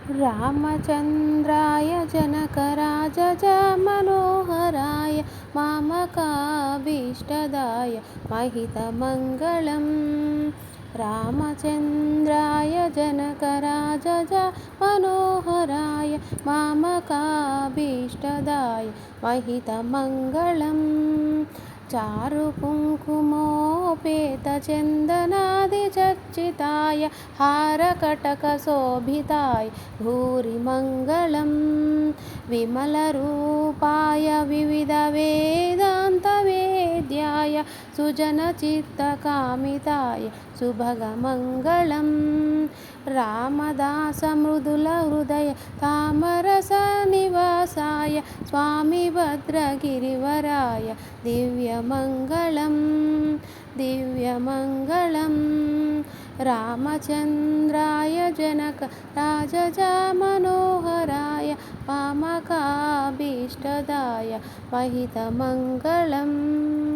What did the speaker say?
रामचन्द्राय जनकराजज Manoharrai मामकाभीष्टदाय महितमङ्गलम्। रामचन्द्राय जनकराजज Manoharrai मामकाभीष्टदाय महितमङ्गलम्। चारुकुङ्कुमोपेतचन्दनादिचर्चिताय हारकटकशोभिताय भूरिमङ्गलम्। विमलरूपाय विविधवेदान्तवेद्याय सुजनचित्तकामिताय सुभगमङ्गलम्। रामदासमृदुलहृदय तामरसनिवासाय Swami भद्रगिरिवराय दिव्यमङ्गलम् दिव्यमङ्गलम्। रामचन्द्राय जनकराजज Manoharrai मामकाभीष्टदाय महितमङ्गलम्।